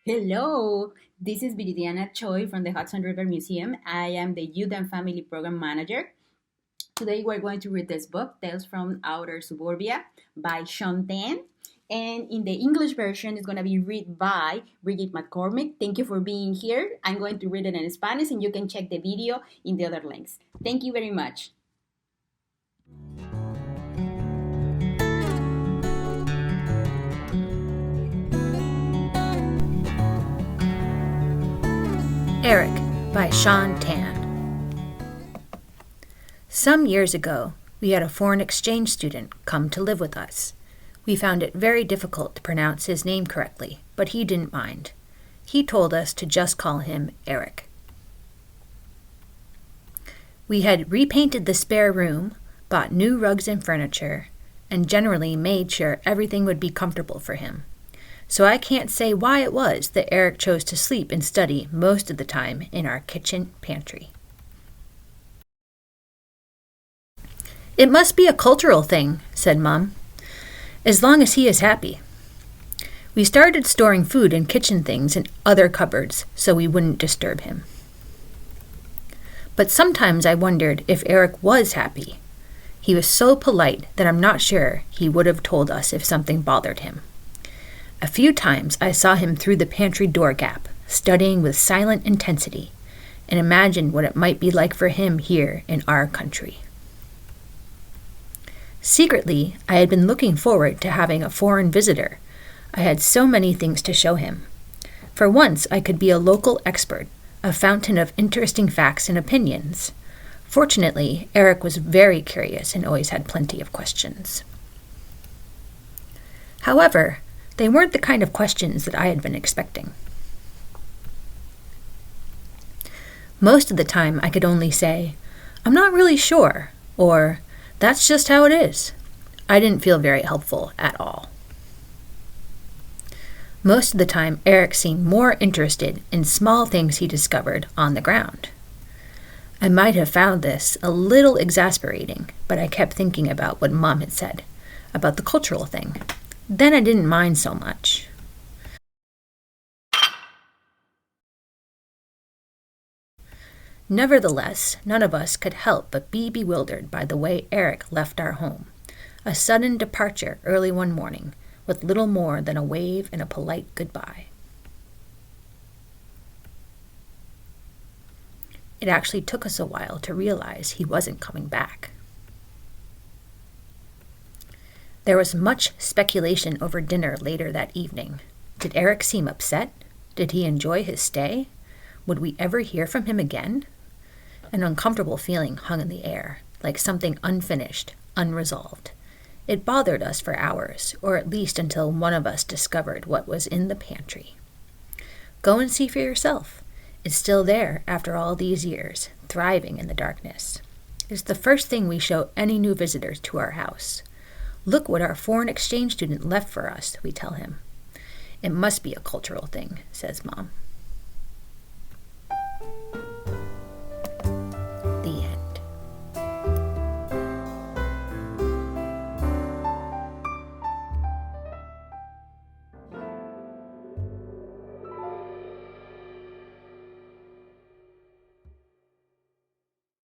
Hello, this is Viridiana Choi from the Hudson River Museum. I am the Youth and Family Program Manager. Today we're going to read this book, Tales from Outer Suburbia by Shaun Tan. And in the English version, it's going to be read by Bridget McCormick. Thank you for being here. I'm going to read it in Spanish, and you can check the video in the other links. Thank you very much. Eric by Shaun Tan. Some years ago, we had a foreign exchange student come to live with us. We found it very difficult to pronounce his name correctly, but he didn't mind. He told us to just call him Eric. We had repainted the spare room, bought new rugs and furniture, and generally made sure everything would be comfortable for him. So I can't say why it was that Eric chose to sleep and study most of the time in our kitchen pantry. "It must be a cultural thing," said Mom, "as long as he is happy." We started storing food and kitchen things in other cupboards so we wouldn't disturb him. But sometimes I wondered if Eric was happy. He was so polite that I'm not sure he would have told us if something bothered him. A few times I saw him through the pantry door gap, studying with silent intensity, and imagined what it might be like for him here in our country. Secretly, I had been looking forward to having a foreign visitor. I had so many things to show him. For once, I could be a local expert, a fountain of interesting facts and opinions. Fortunately, Eric was very curious and always had plenty of questions. However, they weren't the kind of questions that I had been expecting. Most of the time, I could only say, "I'm not really sure," or "That's just how it is." I didn't feel very helpful at all. Most of the time, Eric seemed more interested in small things he discovered on the ground. I might have found this a little exasperating, but I kept thinking about what Mom had said about the cultural thing. Then I didn't mind so much. Nevertheless, none of us could help but be bewildered by the way Eric left our home. A sudden departure early one morning, with little more than a wave and a polite goodbye. It actually took us a while to realize he wasn't coming back. There was much speculation over dinner later that evening. Did Eric seem upset? Did he enjoy his stay? Would we ever hear from him again? An uncomfortable feeling hung in the air, like something unfinished, unresolved. It bothered us for hours, or at least until one of us discovered what was in the pantry. Go and see for yourself. It's still there after all these years, thriving in the darkness. It's the first thing we show any new visitors to our house. "Look what our foreign exchange student left for us," we tell him. "It must be a cultural thing," says Mom.